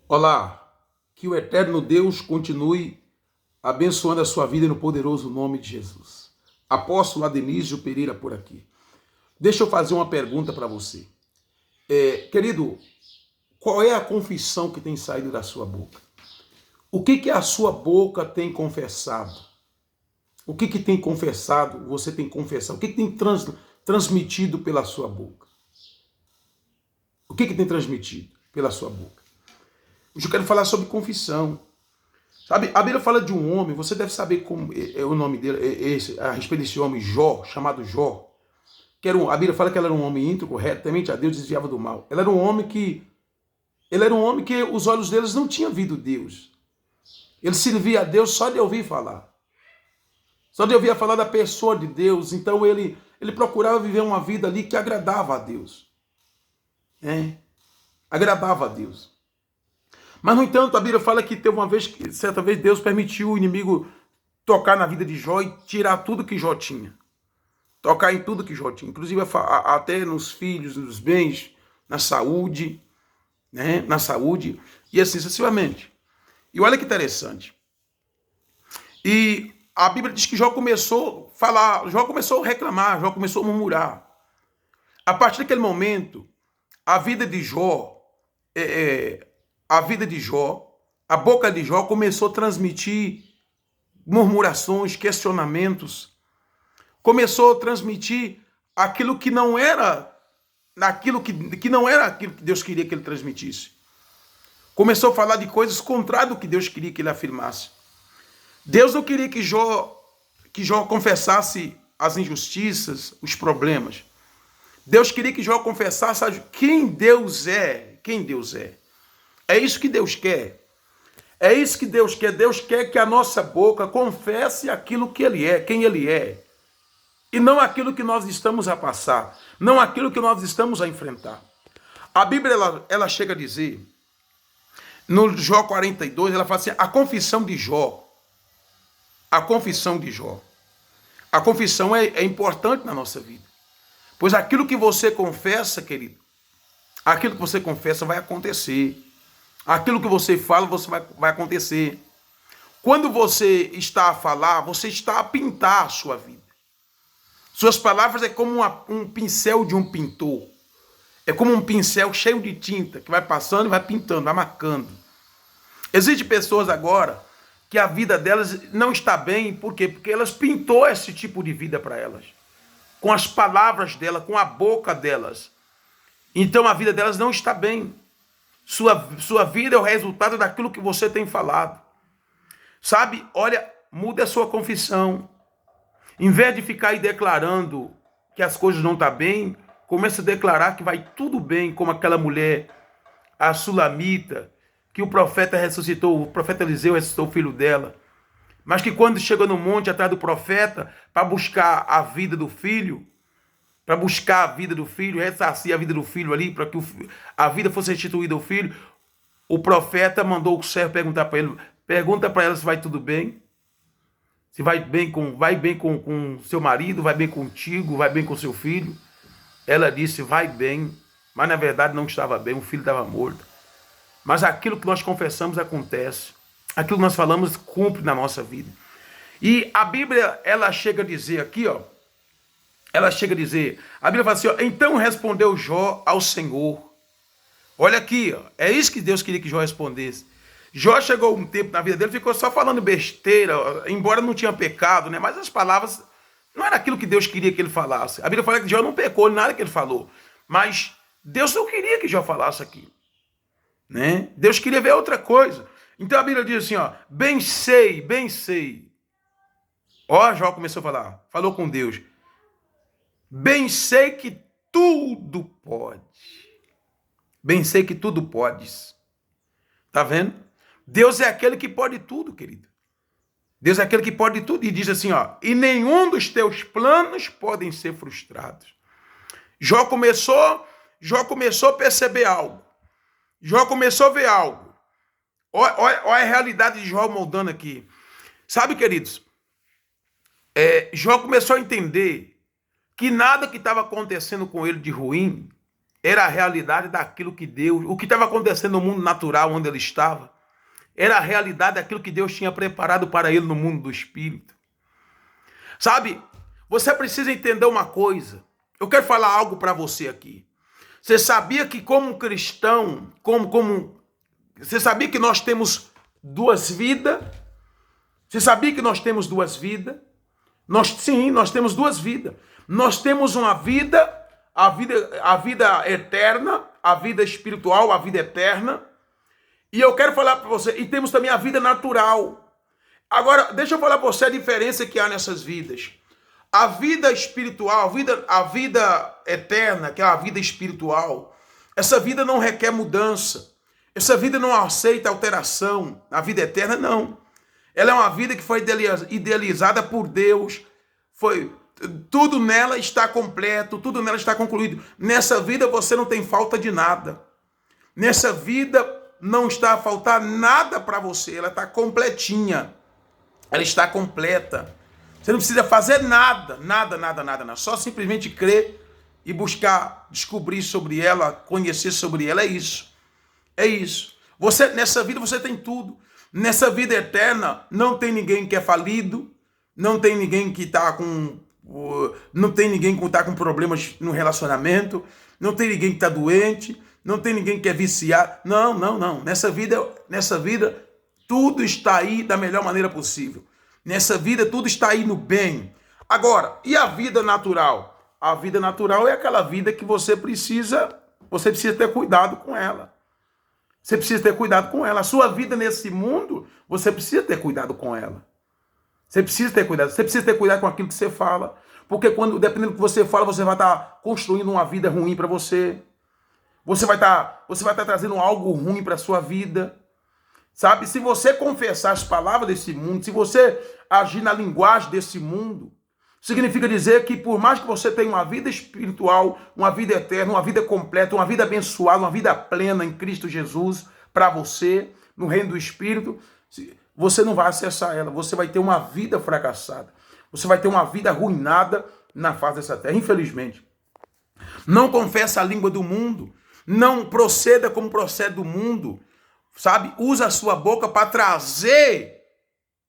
Olá, que o eterno Deus continue abençoando a sua vida no poderoso nome de Jesus. Apóstolo Adenísio Pereira por aqui. Deixa eu fazer uma pergunta para você. Querido, qual é a confissão que tem saído da sua boca? O que a sua boca tem confessado? O que tem confessado, você tem confessado? O que tem transmitido pela sua boca? O que tem transmitido pela sua boca? Hoje eu quero falar sobre confissão. Sabe, a Bíblia fala de um homem, você deve saber como é o nome dele, a respeito desse homem Jó, chamado Jó. A Bíblia fala que ele era um homem íntegro, reto, temente a Deus, desviava do mal. Ele era um homem que os olhos deles não tinham visto Deus. Ele servia a Deus só de ouvir falar. Só de ouvir falar da pessoa de Deus. Então ele procurava viver uma vida ali que agradava a Deus. Agradava a Deus. Mas, no entanto, a Bíblia fala que teve uma vez, certa vez, Deus permitiu o inimigo tocar na vida de Jó e tirar tudo que Jó tinha. Tocar em tudo que Jó tinha. Inclusive até nos filhos, nos bens, na saúde, né? Na saúde, e assim sucessivamente. E olha que interessante. E a Bíblia diz que Jó começou a falar, Jó começou a reclamar, Jó começou a murmurar. A partir daquele momento, a vida de Jó, a boca de Jó começou a transmitir murmurações, questionamentos, começou a transmitir aquilo que não era aquilo que Deus queria que ele transmitisse. Começou a falar de coisas contrárias do que Deus queria que ele afirmasse. Deus não queria que Jó confessasse as injustiças, os problemas. Deus queria que Jó confessasse quem Deus é, É isso que Deus quer. É isso que Deus quer. Deus quer que a nossa boca confesse aquilo que Ele é, quem Ele é. E não aquilo que nós estamos a passar. Não aquilo que nós estamos a enfrentar. A Bíblia, ela chega a dizer, no Jó 42, ela fala assim, a confissão de Jó. A confissão de Jó. A confissão é importante na nossa vida. Pois aquilo que você confessa, querido, aquilo que você confessa vai acontecer. Aquilo que você fala, vai acontecer. Quando você está a falar, você está a pintar a sua vida. Suas palavras é como um pincel de um pintor. É como um pincel cheio de tinta, que vai passando e vai pintando, vai marcando. Existem pessoas agora que a vida delas não está bem, por quê? Porque elas pintou esse tipo de vida para elas. Com as palavras delas, com a boca delas. Então a vida delas não está bem. Sua vida é o resultado daquilo que você tem falado. Sabe? Olha, muda a sua confissão. Em vez de ficar aí declarando que as coisas não estão bem, comece a declarar que vai tudo bem, como aquela mulher, a Sulamita, que o profeta ressuscitou, o profeta Eliseu ressuscitou o filho dela. Mas que quando chegou no monte atrás do profeta, para buscar a vida do filho, ressarcir a vida do filho ali, para que a vida fosse restituída ao filho, o profeta mandou o servo perguntar para ele, pergunta para ela se vai tudo bem, se vai bem com seu marido, vai bem contigo, vai bem com seu filho. Ela disse, vai bem, mas na verdade não estava bem, o filho estava morto. Mas aquilo que nós confessamos acontece, aquilo que nós falamos cumpre na nossa vida. E a Bíblia, ela chega a dizer aqui, ó, a Bíblia fala assim, ó, então respondeu Jó ao Senhor. Olha aqui, ó, é isso que Deus queria que Jó respondesse. Jó chegou um tempo na vida dele, ficou só falando besteira, embora não tinha pecado, né? Mas as palavras não era aquilo que Deus queria que ele falasse. A Bíblia fala que Jó não pecou em nada que ele falou, mas Deus não queria que Jó falasse aquilo, né? Deus queria ver outra coisa. Então a Bíblia diz assim, ó, bem sei. Ó, Jó começou a falar, falou com Deus. Bem sei que tudo pode. Bem sei que tudo podes. Tá vendo? Deus é aquele que pode tudo, querido. Deus é aquele que pode tudo. E diz assim, ó, e nenhum dos teus planos podem ser frustrados. Jó começou a perceber algo. Jó começou a ver algo. Olha a realidade de Jó moldando aqui. Sabe, queridos? Jó começou a entender que nada que estava acontecendo com ele de ruim era a realidade daquilo que Deus, o que estava acontecendo no mundo natural onde ele estava, era a realidade daquilo que Deus tinha preparado para ele no mundo do espírito. Sabe, você precisa entender uma coisa. Eu quero falar algo para você aqui. Você sabia que como cristão, você sabia que nós temos duas vidas? Você sabia que nós temos duas vidas? Sim, nós temos duas vidas. Nós temos uma vida, a vida eterna, a vida espiritual, a vida eterna. E eu quero falar para você, e temos também a vida natural. Agora, deixa eu falar para você a diferença que há nessas vidas. A vida espiritual, a vida eterna, que é a vida espiritual, essa vida não requer mudança. Essa vida não aceita alteração. A vida eterna, não. Ela é uma vida que foi idealizada por Deus. Tudo nela está completo, tudo nela está concluído. Nessa vida você não tem falta de nada. Nessa vida não está a faltar nada para você. Ela está completinha. Ela está completa. Você não precisa fazer nada. Só simplesmente crer e buscar descobrir sobre ela, conhecer sobre ela. É isso. É isso. Nessa vida você tem tudo. Nessa vida eterna não tem ninguém que é falido. Não tem ninguém que está com... Não tem ninguém que está com problemas no relacionamento. Não tem ninguém que está doente. Não tem ninguém que é viciado. Não. Nessa vida, tudo está aí da melhor maneira possível. Nessa vida, tudo está aí no bem. Agora, e a vida natural? A vida natural é aquela vida que você precisa ter cuidado com ela. Você precisa ter cuidado com ela. A sua vida nesse mundo, você precisa ter cuidado com ela. Você precisa ter cuidado. Você precisa ter cuidado com aquilo que você fala. Porque dependendo do que você fala, você vai estar construindo uma vida ruim para você. Você vai estar trazendo algo ruim para a sua vida. Sabe? Se você confessar as palavras desse mundo, se você agir na linguagem desse mundo, significa dizer que por mais que você tenha uma vida espiritual, uma vida eterna, uma vida completa, uma vida abençoada, uma vida plena em Cristo Jesus, para você, no reino do Espírito, você não vai acessar ela. Você vai ter uma vida fracassada. Você vai ter uma vida arruinada na face dessa terra, infelizmente. Não confessa a língua do mundo. Não proceda como procede do mundo. Sabe? Usa a sua boca para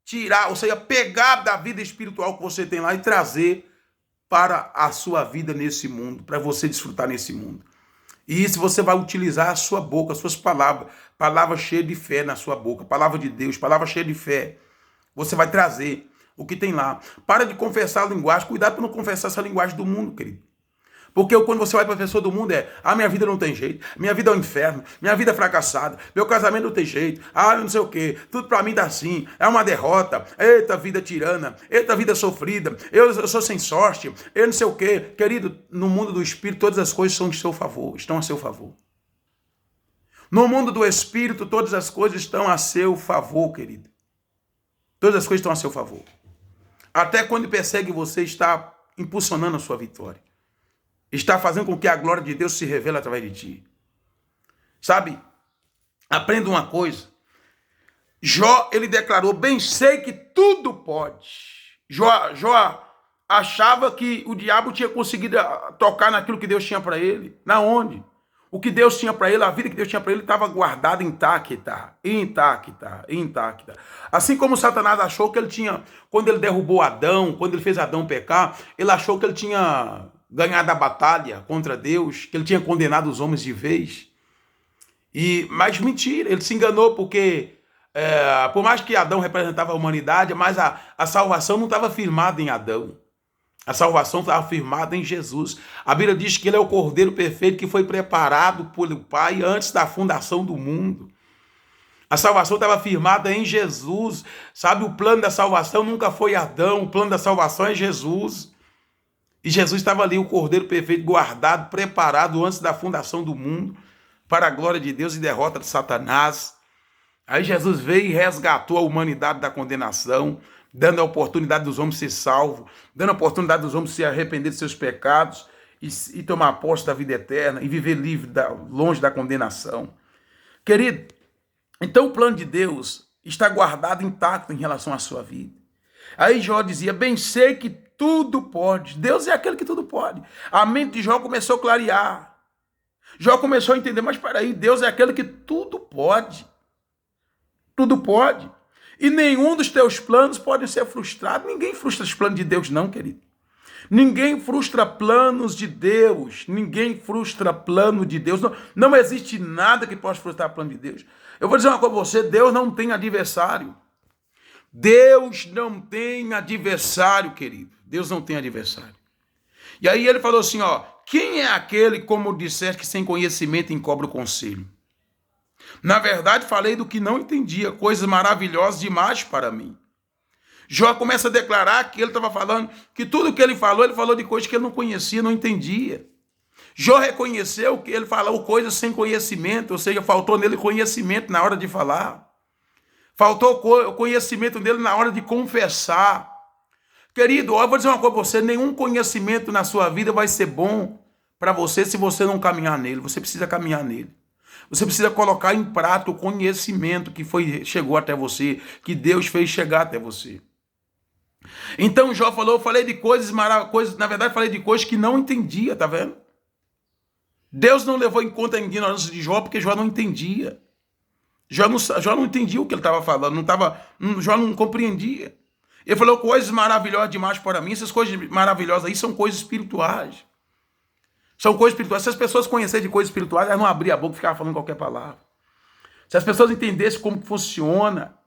tirar, ou seja, pegar da vida espiritual que você tem lá e trazer para a sua vida nesse mundo, para você desfrutar nesse mundo. E isso você vai utilizar a sua boca, as suas palavras cheias de fé na sua boca, palavra de Deus, palavra cheia de fé. Você vai trazer o que tem lá. Para de confessar a linguagem, cuidado para não confessar essa linguagem do mundo, querido. Porque quando você vai para a pessoa do mundo minha vida não tem jeito, minha vida é um inferno, minha vida é fracassada, meu casamento não tem jeito, não sei o quê, tudo para mim tá assim, é uma derrota, eita vida tirana, eita vida sofrida, eu sou sem sorte, eu não sei o quê. Querido, no mundo do Espírito todas as coisas são de seu favor, estão a seu favor. No mundo do Espírito todas as coisas estão a seu favor, querido. Todas as coisas estão a seu favor. Até quando persegue você está impulsionando a sua vitória. Está fazendo com que a glória de Deus se revele através de ti. Sabe? Aprenda uma coisa. Jó, ele declarou, bem sei que tudo pode. Jó achava que o diabo tinha conseguido tocar naquilo que Deus tinha para ele. Na onde? O que Deus tinha para ele, a vida que Deus tinha para ele, estava guardada intacta. Assim como Satanás achou que ele tinha, quando ele derrubou Adão, quando ele fez Adão pecar, ele achou que ele tinha ganhado a batalha contra Deus, que ele tinha condenado os homens de vez. Mas mentira, ele se enganou porque, por mais que Adão representava a humanidade, mas a salvação não estava firmada em Adão. A salvação estava firmada em Jesus. A Bíblia diz que ele é o Cordeiro perfeito que foi preparado pelo Pai antes da fundação do mundo. A salvação estava firmada em Jesus. Sabe, o plano da salvação nunca foi Adão, o plano da salvação é Jesus. E Jesus estava ali, o Cordeiro perfeito, guardado, preparado antes da fundação do mundo, para a glória de Deus e derrota de Satanás. Aí Jesus veio e resgatou a humanidade da condenação, dando a oportunidade dos homens ser salvos, dando a oportunidade dos homens se arrepender de seus pecados e tomar posse da vida eterna e viver livre, longe da condenação. Querido, então o plano de Deus está guardado intacto em relação à sua vida. Aí Jó dizia, bem sei que tudo pode. Deus é aquele que tudo pode. A mente de Jó começou a clarear. Jó começou a entender, mas peraí, Deus é aquele que tudo pode. Tudo pode. E nenhum dos teus planos pode ser frustrado. Ninguém frustra os planos de Deus, não, querido. Ninguém frustra planos de Deus. Ninguém frustra plano de Deus. Não existe nada que possa frustrar plano de Deus. Eu vou dizer uma coisa para você, Deus não tem adversário. Deus não tem adversário, querido. Deus não tem adversário. E aí ele falou assim, ó, quem é aquele, como disseste, que sem conhecimento encobra o conselho? Na verdade, falei do que não entendia, coisas maravilhosas demais para mim. Jó começa a declarar que ele estava falando, que tudo que ele falou de coisas que ele não conhecia, não entendia. Jó reconheceu que ele falou coisas sem conhecimento, ou seja, faltou nele conhecimento na hora de falar. Faltou o conhecimento dele na hora de confessar. Querido, eu vou dizer uma coisa para você, nenhum conhecimento na sua vida vai ser bom para você se você não caminhar nele. Você precisa caminhar nele. Você precisa colocar em prática o conhecimento que chegou até você, que Deus fez chegar até você. Então Jó falou, eu falei de coisas maravilhosas, na verdade falei de coisas que não entendia, tá vendo? Deus não levou em conta a ignorância de Jó porque Jó não entendia. Jó não entendia o que ele estava falando, Jó não compreendia. Ele falou coisas maravilhosas demais para mim, essas coisas maravilhosas aí são coisas espirituais. São coisas espirituais. Se as pessoas conhecerem de coisas espirituais, elas não abriam a boca e ficavam falando qualquer palavra. Se as pessoas entendessem como funciona,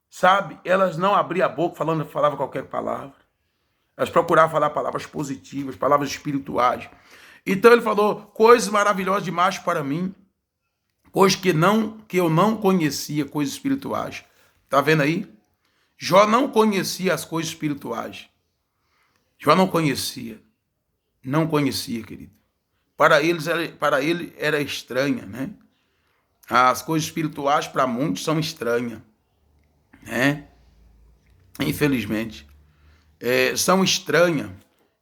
sabe, elas não abriam a boca falavam qualquer palavra. Elas procuravam falar palavras positivas, palavras espirituais. Então ele falou coisas maravilhosas demais para mim, coisas que eu não conhecia, coisas espirituais. Tá vendo aí? Jó não conhecia as coisas espirituais. Jó não conhecia. Não conhecia, querido. Para ele era estranha, né? As coisas espirituais para muitos são estranhas, né? Infelizmente. São estranhas.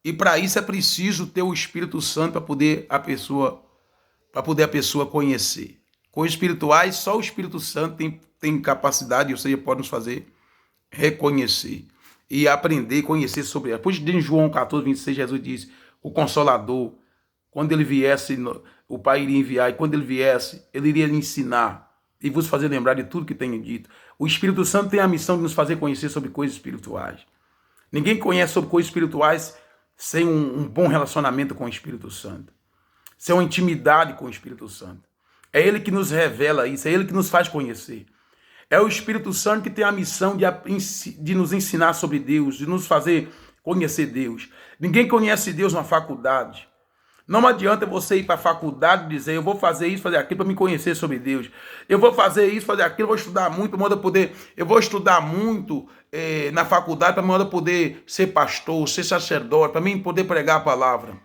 E para isso é preciso ter o Espírito Santo para poder a pessoa conhecer. Coisas espirituais, só o Espírito Santo tem capacidade, ou seja, pode nos fazer reconhecer e aprender e conhecer sobre ela. Por isso, em João 14, 26, Jesus diz, o Consolador, quando ele viesse, o Pai iria enviar, e quando ele viesse, ele iria lhe ensinar e vos fazer lembrar de tudo que tenho dito. O Espírito Santo tem a missão de nos fazer conhecer sobre coisas espirituais. Ninguém conhece sobre coisas espirituais sem um bom relacionamento com o Espírito Santo. Sem uma intimidade com o Espírito Santo. É ele que nos revela isso, é ele que nos faz conhecer. É o Espírito Santo que tem a missão de nos ensinar sobre Deus, de nos fazer conhecer Deus. Ninguém conhece Deus na faculdade. Não adianta você ir para a faculdade e dizer, eu vou fazer isso, fazer aquilo para me conhecer sobre Deus. Eu vou fazer isso, fazer aquilo, eu vou estudar muito para modo poder. Eu vou estudar muito na faculdade para modo poder ser pastor, ser sacerdote, para mim poder pregar a palavra.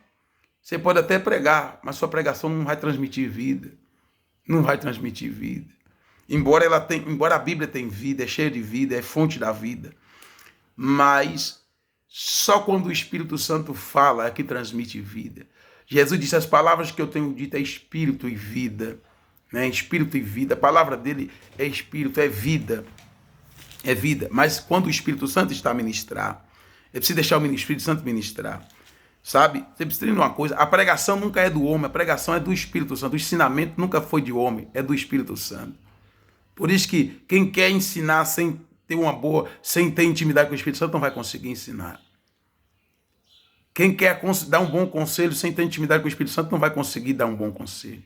Você pode até pregar, mas sua pregação não vai transmitir vida. Não vai transmitir vida. Embora a Bíblia tenha vida, é cheia de vida, é fonte da vida. Mas só quando o Espírito Santo fala é que transmite vida. Jesus disse, as palavras que eu tenho dito é espírito e vida. Né? Espírito e vida. A palavra dele é espírito, é vida. É vida. Mas quando o Espírito Santo está a ministrar, é preciso deixar o Espírito Santo ministrar. Sabe? Você precisa entender uma coisa, a pregação nunca é do homem, a pregação é do Espírito Santo. O ensinamento nunca foi de homem, é do Espírito Santo. Por isso que quem quer ensinar sem ter intimidade com o Espírito Santo não vai conseguir ensinar. Quem quer dar um bom conselho sem ter intimidade com o Espírito Santo não vai conseguir dar um bom conselho.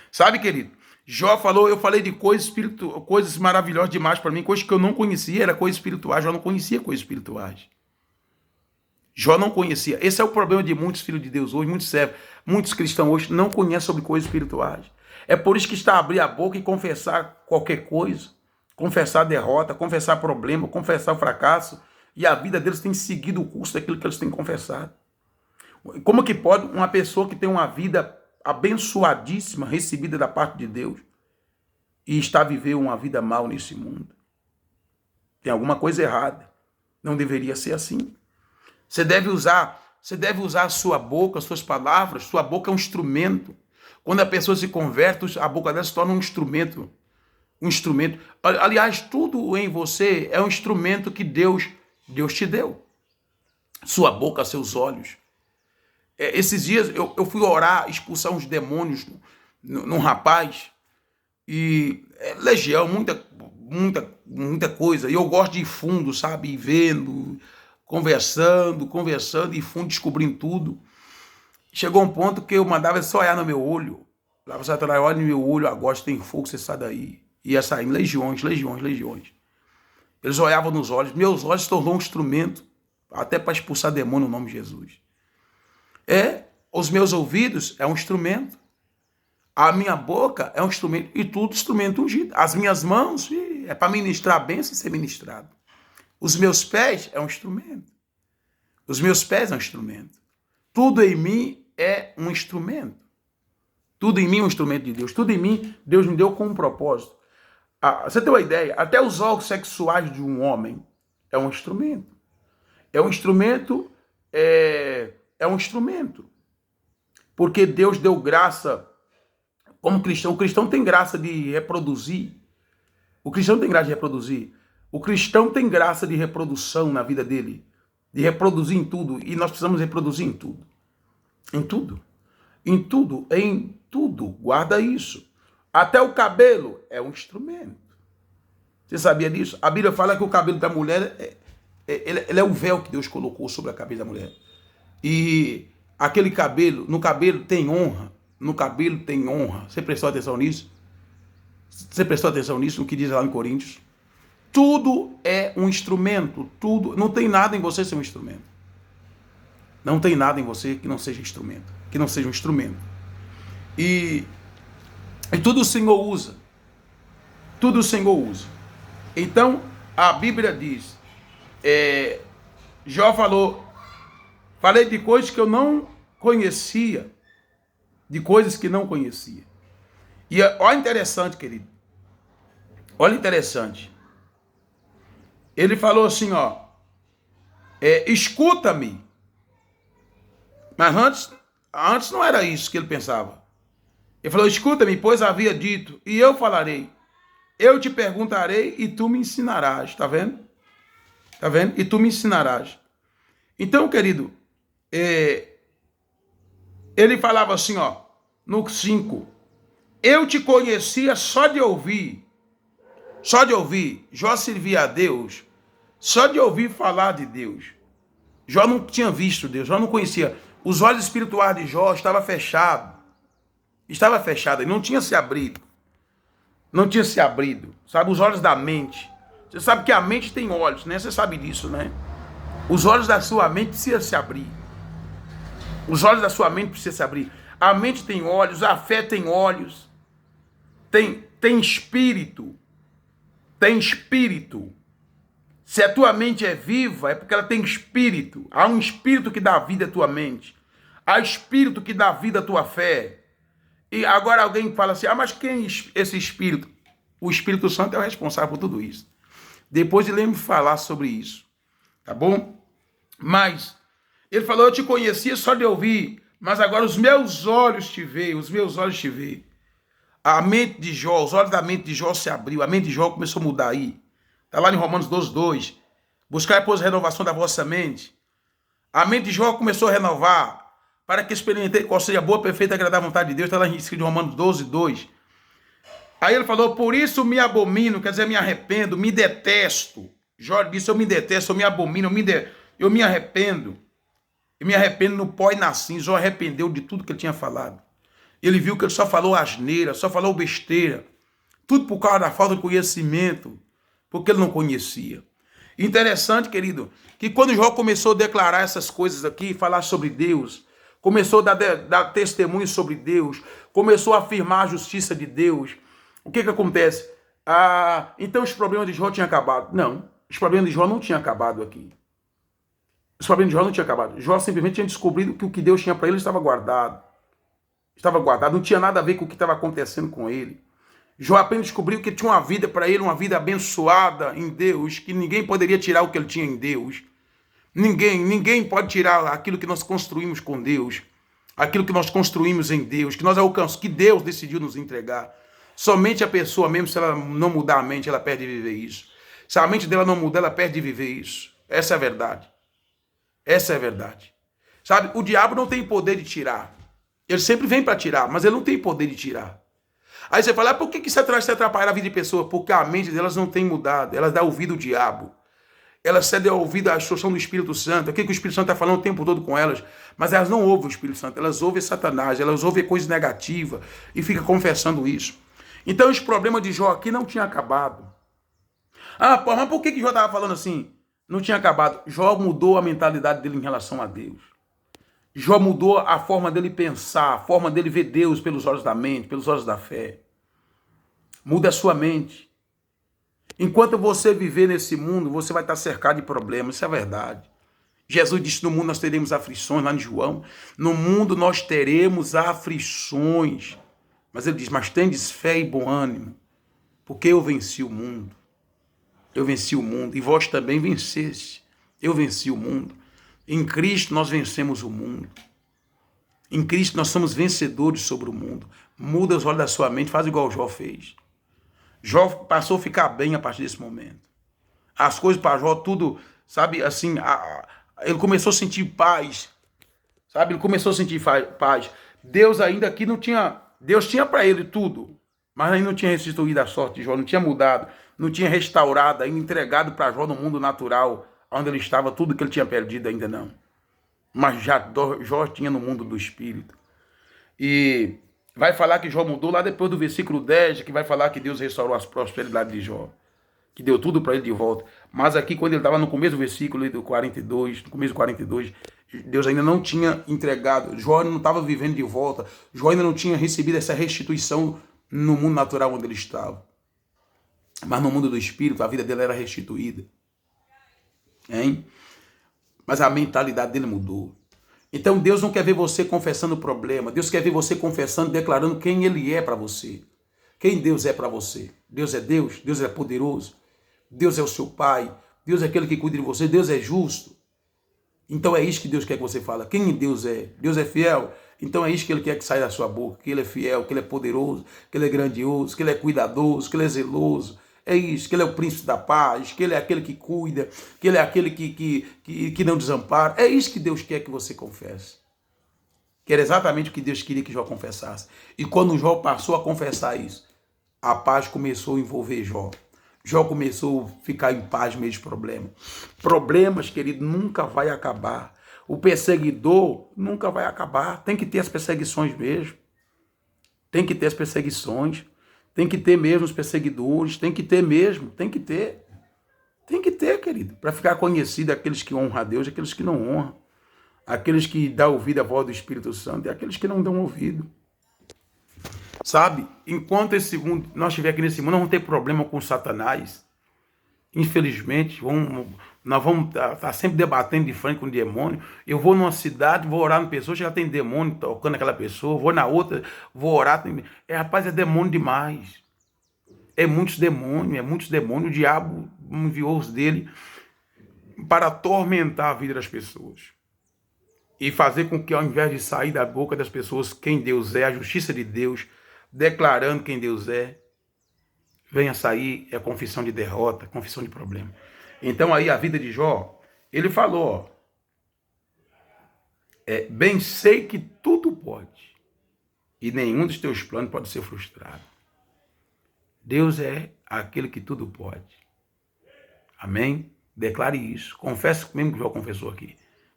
Sabe, querido? Jó falou, eu falei de coisas maravilhosas demais para mim, coisas que eu não conhecia, era coisas espirituais. Jó não conhecia coisas espirituais. Jó não conhecia. Esse é o problema de muitos filhos de Deus hoje, muitos servos, muitos cristãos hoje não conhecem sobre coisas espirituais. É por isso que está a abrir a boca e confessar qualquer coisa, confessar derrota, confessar problema, confessar fracasso, e a vida deles tem seguido o curso daquilo que eles têm confessado. Como que pode uma pessoa que tem uma vida abençoadíssima, recebida da parte de Deus, e está a viver uma vida mal nesse mundo? Tem alguma coisa errada. Não deveria ser assim. Você deve usar a sua boca, as suas palavras. Sua boca é um instrumento. Quando a pessoa se converte, a boca dela se torna um instrumento. Um instrumento. Aliás, tudo em você é um instrumento que Deus te deu. Sua boca, seus olhos. Esses dias eu fui orar, expulsar uns demônios num rapaz, e legião, muita coisa. E eu gosto de ir fundo, sabe? Ir vendo, conversando, e fundo, descobrindo tudo. Chegou um ponto que eu mandava ele só olhar no meu olho. Falava, Satanás, olha no meu olho agora, se tem fogo, você sai daí. Ia saindo legiões. Eles olhavam nos olhos, meus olhos se tornou um instrumento, até para expulsar demônio no nome de Jesus. Os meus ouvidos é um instrumento. A minha boca é um instrumento, e tudo instrumento ungido. As minhas mãos é para ministrar a bênção e ser ministrado. Os meus pés é um instrumento. Os meus pés é um instrumento. Tudo em mim é um instrumento. Tudo em mim é um instrumento de Deus. Tudo em mim, Deus me deu com um propósito. Você tem uma ideia? Até os órgãos sexuais de um homem é um instrumento. É um instrumento, é um instrumento. Porque Deus deu graça, como cristão. O cristão tem graça de reproduzir. O cristão tem graça de reproduzir. O cristão tem graça de reprodução na vida dele. De reproduzir em tudo. E nós precisamos reproduzir em tudo. Em tudo. Em tudo. Em tudo. Guarda isso. Até o cabelo é um instrumento. Você sabia disso? A Bíblia fala que o cabelo da mulher ele é o véu que Deus colocou sobre a cabeça da mulher. E aquele cabelo, no cabelo tem honra. No cabelo tem honra. Você prestou atenção nisso? Você prestou atenção nisso, no que diz lá em Coríntios? Tudo é um instrumento. Tudo. Não tem nada em você ser um instrumento. Não tem nada em você que não seja instrumento. Que não seja um instrumento. E tudo o Senhor usa. Tudo o Senhor usa. Então, a Bíblia diz, Jó falei de coisas que eu não conhecia. De coisas que não conhecia. E olha interessante, querido. Olha interessante. Ele falou assim, escuta-me. Mas antes não era isso que ele pensava. Ele falou, escuta-me, pois havia dito, e eu falarei. Eu te perguntarei e tu me ensinarás. Tá vendo? Tá vendo? E tu me ensinarás. Então, querido, ele falava assim, no 5. Eu te conhecia só de ouvir. Só de ouvir. Jó servia a Deus. Só de ouvir falar de Deus. Jó não tinha visto Deus. Jó não conhecia. Os olhos espirituais de Jó estavam fechados. Estava fechado. Ele não tinha se abrido. Não tinha se abrido. Sabe, os olhos da mente. Você sabe que a mente tem olhos, né? Você sabe disso, né? Os olhos da sua mente precisam se abrir. Os olhos da sua mente precisam se abrir. A mente tem olhos, a fé tem olhos. Tem espírito. Tem espírito. Se a tua mente é viva, é porque ela tem espírito. Há um espírito que dá vida à tua mente. Há espírito que dá vida à tua fé. E agora alguém fala assim, mas quem é esse espírito? O Espírito Santo é o responsável por tudo isso. Depois ele me falar sobre isso. Tá bom? Mas ele falou, eu te conhecia só de ouvir, mas agora os meus olhos te veem, os meus olhos te veem. A mente de Jó, os olhos da mente de Jó se abriu, a mente de Jó começou a mudar aí. Está lá em Romanos 12:2. Buscar, pois, a renovação da vossa mente. A mente de Jó começou a renovar, para que experimentei qual seja a boa, perfeita e agradável vontade de Deus. Está lá escrito em Romanos 12:2. Aí ele falou, por isso me abomino, quer dizer, me arrependo, me detesto. Jó disse, eu me detesto, eu me abomino, eu me arrependo. Eu me arrependo no pó e na cinza. Jó arrependeu de tudo que ele tinha falado. Ele viu que ele só falou asneira, só falou besteira. Tudo por causa da falta de conhecimento, porque ele não conhecia. Interessante, querido, que quando Jó começou a declarar essas coisas aqui, falar sobre Deus, começou a dar testemunho sobre Deus, começou a afirmar a justiça de Deus, o que acontece? Então os problemas de Jó tinham acabado. Não, os problemas de Jó não tinham acabado aqui. Os problemas de Jó não tinham acabado. Jó simplesmente tinha descobrido que o que Deus tinha para ele estava guardado. Estava guardado, não tinha nada a ver com o que estava acontecendo com ele. Jó apenas descobriu que tinha uma vida para ele, uma vida abençoada em Deus, que ninguém poderia tirar o que ele tinha em Deus. Ninguém pode tirar aquilo que nós construímos com Deus, aquilo que nós construímos em Deus, que nós alcançamos, que Deus decidiu nos entregar. Somente a pessoa mesmo, se ela não mudar a mente, ela perde de viver isso. Se a mente dela não mudar, ela perde de viver isso. Essa é a verdade. Essa é a verdade. Sabe? O diabo não tem poder de tirar. Ele sempre vem para tirar, mas ele não tem poder de tirar. Aí você fala, por que Satanás se atrapalha na vida de pessoas? Porque a mente delas não tem mudado. Elas dão ouvido ao diabo. Elas cedem ouvido à instrução do Espírito Santo. Aquilo que o Espírito Santo está falando o tempo todo com elas. Mas elas não ouvem o Espírito Santo. Elas ouvem Satanás. Elas ouvem coisas negativas. E ficam confessando isso. Então, esse problema de Jó aqui não tinha acabado. Ah, pô, mas por que Jó estava falando assim? Não tinha acabado. Jó mudou a mentalidade dele em relação a Deus. Jó mudou a forma dele pensar, a forma dele ver Deus pelos olhos da mente, pelos olhos da fé. Muda a sua mente. Enquanto você viver nesse mundo, você vai estar cercado de problemas, isso é verdade. Jesus disse, no mundo nós teremos aflições, lá em João. No mundo nós teremos aflições. Mas ele diz, mas tendes fé e bom ânimo, porque eu venci o mundo. Eu venci o mundo, e vós também venceste. Eu venci o mundo. Em Cristo nós vencemos o mundo. Em Cristo nós somos vencedores sobre o mundo. Muda os olhos da sua mente, faz igual Jó fez. Jó passou a ficar bem a partir desse momento. As coisas para Jó, tudo, sabe, assim, ele começou a sentir paz. Sabe, ele começou a sentir paz. Deus ainda aqui não tinha, Deus tinha para ele tudo, mas ainda não tinha restituído a sorte de Jó, não tinha mudado, não tinha restaurado, ainda entregado para Jó no mundo natural, onde ele estava, tudo que ele tinha perdido ainda não. Mas já Jó tinha no mundo do Espírito. E vai falar que Jó mudou lá depois do versículo 10, que vai falar que Deus restaurou as prosperidades de Jó, que deu tudo para ele de volta. Mas aqui, quando ele estava no começo do versículo do 42, no começo do 42, Deus ainda não tinha entregado, Jó não estava vivendo de volta, Jó ainda não tinha recebido essa restituição no mundo natural onde ele estava. Mas no mundo do Espírito, a vida dele era restituída. Hein? Mas a mentalidade dele mudou. Então Deus não quer ver você confessando o problema. Deus quer ver você confessando, declarando quem Ele é para você. Quem Deus é para você. Deus é Deus, Deus é poderoso. Deus é o seu Pai. Deus é aquele que cuida de você. Deus é justo. Então é isso que Deus quer que você fale. Quem Deus é? Deus é fiel. Então é isso que Ele quer que saia da sua boca. Que Ele é fiel, que Ele é poderoso, que Ele é grandioso, que Ele é cuidadoso, que Ele é zeloso. É isso, que Ele é o príncipe da paz, que Ele é aquele que cuida, que Ele é aquele que não desampara. É isso que Deus quer que você confesse. Que era exatamente o que Deus queria que Jó confessasse. E quando Jó passou a confessar isso, a paz começou a envolver Jó. Jó começou a ficar em paz no meio de problemas. Problemas, querido, nunca vai acabar. O perseguidor nunca vai acabar. Tem que ter as perseguições mesmo. Tem que ter as perseguições. Tem que ter mesmo os perseguidores, tem que ter mesmo, tem que ter. Tem que ter, querido, para ficar conhecido aqueles que honram a Deus e aqueles que não honram. Aqueles que dão ouvido à voz do Espírito Santo e aqueles que não dão ouvido. Sabe, enquanto esse mundo, nós estivermos aqui nesse mundo, nós vamos ter problema com Satanás. Infelizmente, nós vamos estar sempre debatendo de frente com o demônio. Eu vou numa cidade, vou orar numa pessoa, já tem demônio tocando aquela pessoa. Vou na outra, vou orar. Rapaz, é demônio demais. É muitos demônios. O diabo enviou os dele para atormentar a vida das pessoas. E fazer com que, ao invés de sair da boca das pessoas quem Deus é, a justiça de Deus, declarando quem Deus é, venha sair a confissão de derrota, confissão de problema. Então aí a vida de Jó, ele falou, bem sei que tudo pode, e nenhum dos teus planos pode ser frustrado. Deus é aquele que tudo pode. Amém? Declare isso. Confesse mesmo que Jó confessou aqui.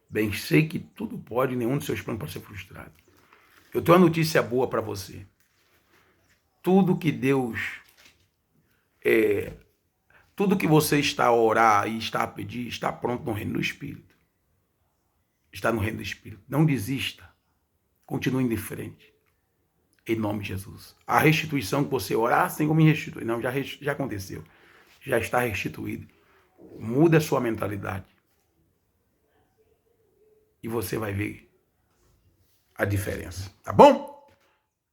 Bem sei que tudo pode, e nenhum dos seus planos pode ser frustrado. Eu tenho uma notícia boa para você. Tudo que Deus... tudo que você está a orar e está a pedir, está pronto no reino do Espírito. Está no reino do Espírito. Não desista. Continue de frente. Em nome de Jesus. A restituição que você orar, Senhor, me restitui. Não, já aconteceu. Já está restituído. Muda a sua mentalidade. E você vai ver a diferença. Tá bom?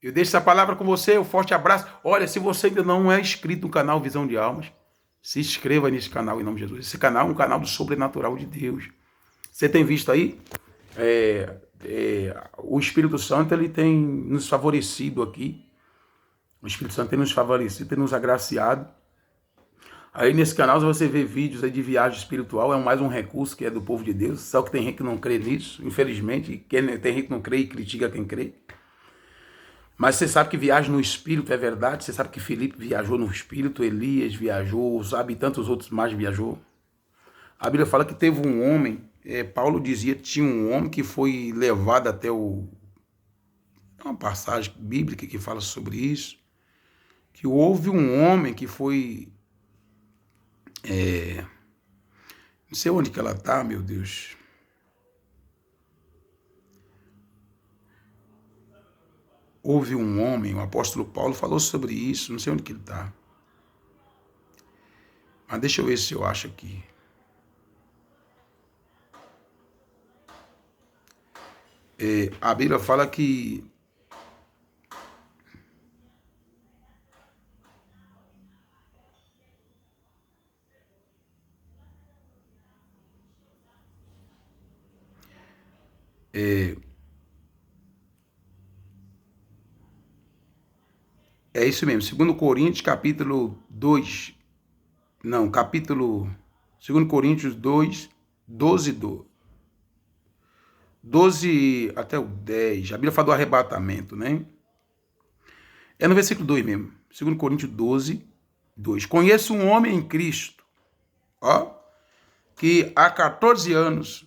Eu deixo essa palavra com você. Um forte abraço. Olha, se você ainda não é inscrito no canal Visão de Almas, se inscreva nesse canal em nome de Jesus. Esse canal é um canal do sobrenatural de Deus. Você tem visto aí? O Espírito Santo, ele tem nos favorecido aqui. O Espírito Santo tem nos favorecido, tem nos agraciado Aí nesse canal você vê vídeos aí de viagem espiritual, é mais um recurso que é do povo de Deus. Só que tem gente que não crê nisso, infelizmente. Tem gente que não crê e critica quem crê. Mas você sabe que viagem no Espírito é verdade. Você sabe que Filipe viajou no Espírito, Elias viajou, sabe, e tantos outros mais viajou. A Bíblia fala que teve um homem, Paulo dizia que tinha um homem que foi levado até o... É uma passagem bíblica que fala sobre isso. Que houve um homem que foi... não sei onde que ela tá, meu Deus. Houve um homem, o apóstolo Paulo falou sobre isso, não sei onde que ele tá. Mas deixa eu ver se eu acho aqui. A Bíblia fala que é isso mesmo, 2 Coríntios capítulo 2, não, capítulo 2 Coríntios 2, 12 até o 10, a Bíblia fala do arrebatamento, né? É no versículo 2 mesmo, 2 Coríntios 12, 2. Conheço um homem em Cristo, ó, que há 14 anos,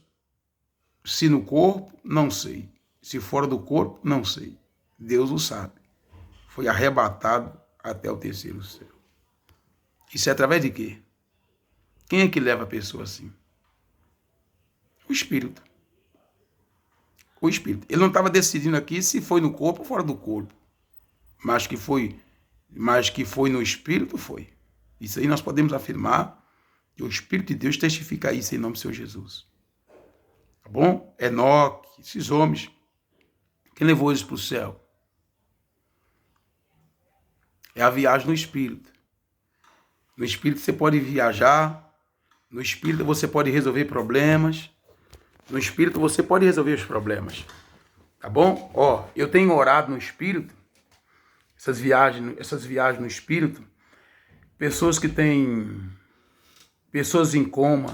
se no corpo, não sei, se fora do corpo, não sei, Deus o sabe, foi arrebatado até o terceiro céu. Isso é através de quê? Quem é que leva a pessoa assim? O Espírito. O Espírito. Ele não estava decidindo aqui se foi no corpo ou fora do corpo. Mas que foi no Espírito, foi. Isso aí nós podemos afirmar. E o Espírito de Deus testifica isso em nome do Senhor Jesus. Tá bom? Enoque, esses homens. Quem levou eles para o céu? É a viagem no Espírito. No Espírito você pode viajar. No Espírito você pode resolver problemas. No Espírito você pode resolver os problemas. Tá bom? Ó, eu tenho orado no Espírito. Essas viagens no Espírito. Pessoas que têm... Pessoas em coma.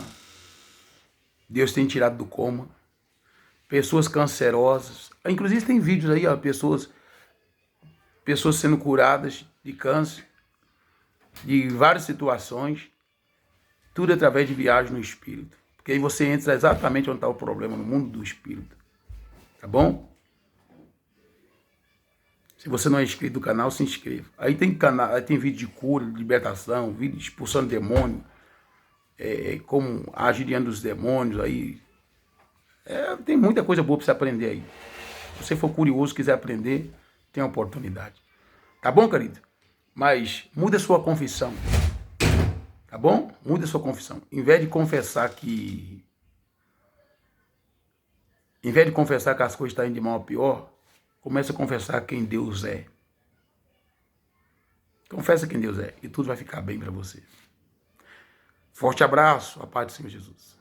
Deus tem tirado do coma. Pessoas cancerosas. Inclusive tem vídeos aí, ó, pessoas sendo curadas de câncer. De várias situações. Tudo através de viagem no Espírito. Porque aí você entra exatamente onde está o problema, no mundo do Espírito. Tá bom? Se você não é inscrito no canal, se inscreva. Aí tem vídeo de cura, de libertação, vídeo de expulsando demônio, como agir diante dos demônios. Aí tem muita coisa boa para você aprender aí. Se você for curioso, quiser aprender, tem a oportunidade. Tá bom, querido? Mas muda a sua confissão. Tá bom? Muda a sua confissão. Em vez de confessar que as coisas estão indo de mal a pior, comece a confessar quem Deus é. Confessa quem Deus é e tudo vai ficar bem para você. Forte abraço, a paz do Senhor Jesus.